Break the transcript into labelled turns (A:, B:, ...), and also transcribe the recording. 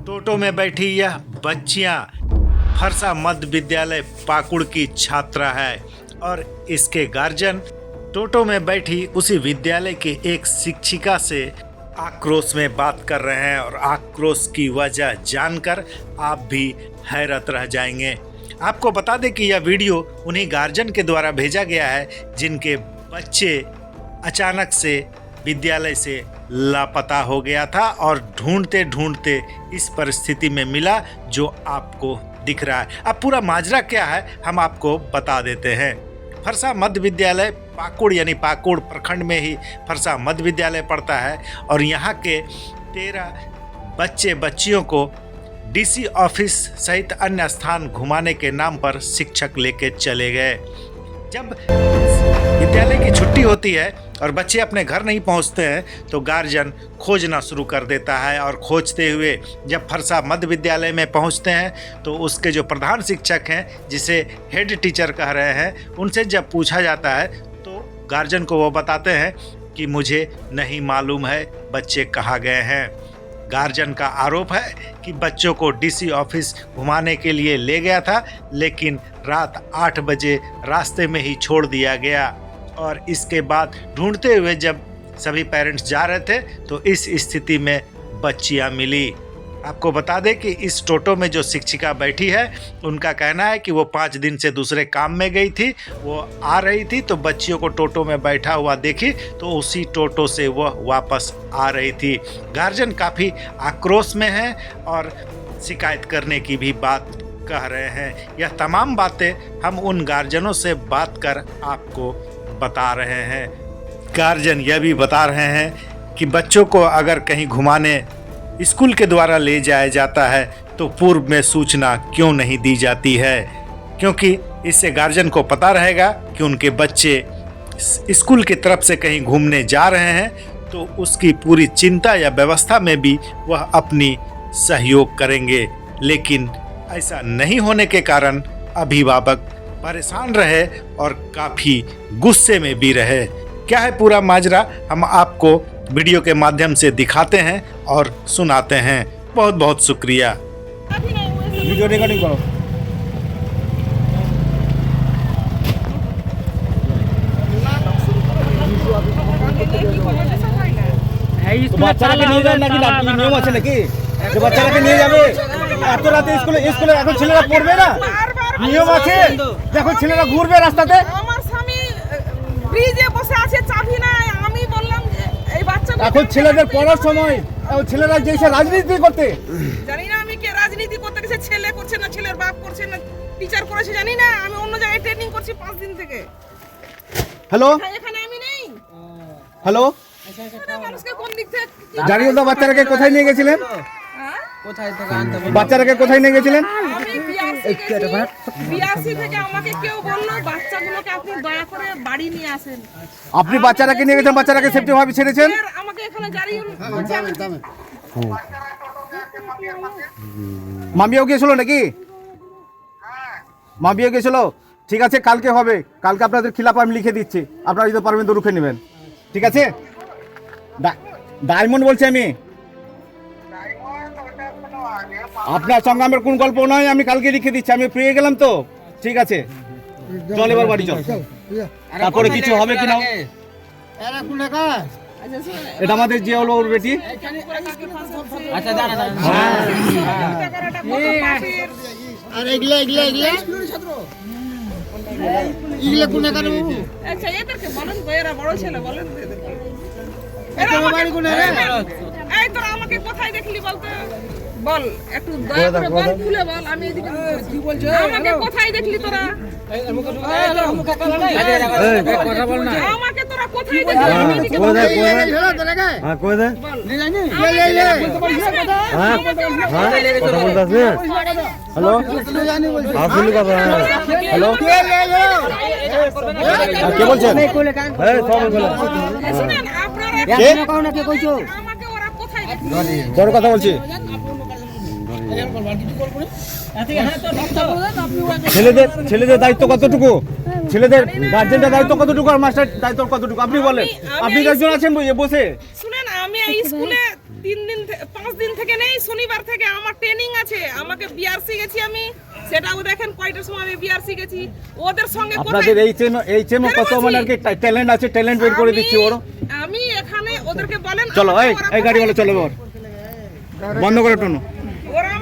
A: टोटो में बैठी यह बच्चियां फरसा मध्य विद्यालय पाकुड़ की छात्रा है और इसके गार्जियन टोटो में बैठी उसी विद्यालय की एक शिक्षिका से आक्रोश में बात कर रहे हैं और आक्रोश की वजह जानकर आप भी हैरत रह जाएंगे। आपको बता दें कि यह वीडियो उन्हीं गार्जियन के द्वारा भेजा गया है जिनके बच्चे अचानक से विद्यालय से लापता हो गया था और ढूंढते ढूंढते इस परिस्थिति में मिला जो आपको दिख रहा है। अब पूरा माजरा क्या है हम आपको बता देते हैं। फरसा मध्य विद्यालय पाकुड़ यानी पाकुड़ प्रखंड में ही फरसा मध्य विद्यालय पड़ता है और यहाँ के 13 बच्चियों को डीसी ऑफिस सहित अन्य स्थान घुमाने के नाम पर शिक्षक लेके चले गए। जब विद्यालय की छुट्टी होती है और बच्चे अपने घर नहीं पहुंचते हैं तो गार्जियन खोजना शुरू कर देता है और खोजते हुए जब फरसा मध्य विद्यालय में पहुंचते हैं तो उसके जो प्रधान शिक्षक हैं जिसे हेड टीचर कह रहे हैं उनसे जब पूछा जाता है तो गार्जियन को वो बताते हैं कि मुझे नहीं मालूम है बच्चे कहाँ गए हैं। गार्जियन का आरोप है कि बच्चों को डीसी ऑफिस घुमाने के लिए ले गया था लेकिन रात 8 बजे रास्ते में ही छोड़ दिया गया और इसके बाद ढूंढते हुए जब सभी पेरेंट्स जा रहे थे तो इस स्थिति में बच्चियां मिली। आपको बता दें कि इस टोटो में जो शिक्षिका बैठी है उनका कहना है कि वो 5 दिन से दूसरे काम में गई थी, वो आ रही थी तो बच्चियों को टोटो में बैठा हुआ देखी तो उसी टोटो से वह वापस आ रही थी। गार्जियन काफ़ी आक्रोश में है और शिकायत करने की भी बात कह रहे हैं। यह तमाम बातें हम उन गार्जियनों से बात कर आपको बता रहे हैं। गार्जियन यह भी बता रहे हैं कि बच्चों को अगर कहीं घुमाने स्कूल के द्वारा ले जाया जाता है तो पूर्व में सूचना क्यों नहीं दी जाती है, क्योंकि इससे गार्जियन को पता रहेगा कि उनके बच्चे स्कूल की तरफ से कहीं घूमने जा रहे हैं तो उसकी पूरी चिंता या व्यवस्था में भी वह अपनी सहयोग करेंगे। लेकिन ऐसा नहीं होने के कारण अभिभावक परेशान रहे और काफ़ी गुस्से में भी रहे। क्या है पूरा माजरा हम आपको वीडियो के माध्यम से दिखाते हैं और सुनाते हैं। बहुत बहुत शुक्रिया।
B: वीडियो रिकॉर्डिंग करो। तो বাচ্চাটাকে নিয়ে যান নাকি নিয়ম আছে নাকি যে বাচ্চাটাকে নিয়ে যাবে এত রাতে স্কুলে এখন ছেলেরা পড়বে না নিয়ম আছে দেখো ছেলেরা ঘুরবে রাস্তাতে।
C: আমার স্বামী ব্রিজে বসে আছে চাবি নাই আমি বললাম যে এই বাচ্চাটা
B: এখন ছেলেদের পড়ার সময় ছেলেরা যে রাজনীতি করতে
C: জানি না আমি কে রাজনীতি করতে গেছে ছেলে করছে না ছেলের বাপ করছে না টিচার করেছে জানি না আমি অন্য জায়গায় ট্রেনিং করছি 5 দিন থেকে।
B: হ্যালো
C: এখানে আমি নেই।
B: হ্যালো
C: মানুষকে কোন দিক থেকে
B: জানিয়ে দাও বাচ্চাটাকে কোথায় নিয়ে গেছিলেন?
C: কোথায় থেকে আনতে
B: বাচ্চাটাকে কোথায় নিয়ে গেছিলেন?
C: আমি বিআরসি থেকে আমাকে কেউ বললো বাচ্চাগুলোকে আপনি দয়া করে বাড়ি নিয়ে আসেন।
B: আপনি বাচ্চাটাকে নিয়ে গেছেন বাচ্চাটাকে সেফটি ভাবে ছেড়েছেন?
C: আমাকে এখানে গাড়ি
B: মামিও গিয়েছিল নাকি? মামিও গিয়েছিল? ঠিক আছে কালকে হবে, কালকে আপনাদের খিলাফ আমি লিখে দিচ্ছি, আপনারা যদি পারবেন তো রুখে নেবেন। ঠিক আছে ডায়মন্ড বলছি আমি। আপনার সঙ্গে আমার কোন গল্প নয়, আমি কালকে লিখে দিচ্ছি, আমি পেয়ে গেলাম তো। ঠিক আছে চল এবার বাড়ি চল, তারপরে কিছু হবে কিনা। এটা আমাদের যে হলো ওর বেটি।
C: আচ্ছা
D: আর এগুলা কোন এখানে
C: আচ্ছা এদেরকে বলেন তো এরা বড় ছেলে বলেন এই তোরা আমাকে কোথায় দেখলি বলতে বল একটু দয়া করে বল খুলে বল আমি এদিকে কি বলছো আমাকে কোথায় দেখলি তোরা কথা বল না আমাকে তোরা কোথায় দেখলি আমি এদিকে
B: কই দে হ্যাঁ কই দে
D: নিয়ে যাইনি
B: বলতে পারিস হ্যাঁ কথা বলতাছে। হ্যালো আসলে কথা হ্যালো কে বলছেন? এই সব বলো
C: শুনেন আপনারা
B: কে
D: কোন কে কইছো
C: আমাকে ওরা কোথায় দেখলি
B: তোর কথা বলছি। ছেলেদের দায়িত্ব কতটুকু, ছেলেদের গার্জেনদের দায়িত্ব কতটুকু আর মাস্টার দায়িত্ব কতটুকু আপনি বলেন। আপনি একজন আছেন বসে।
C: শুনেন আমি এই স্কুলে 5 দিন থেকে নেই, শনিবার থেকে আমার ট্রেনিং আছে, আমাকে বিআরসি গেছি আমি, সেটাও দেখেন কয়টার সময় আমি বিআরসি গেছি। ওদের সঙ্গে
B: আপনাদের এই চেম কত মানে আর কি ট্যালেন্ট আছে, ট্যালেন্ট বের করে দিচ্ছি ওর।
C: আমি এখানে ওদেরকে বলেন
B: চলো এই গাড়ি বলে চলো বন্ধ করে টোনো।
C: ওরা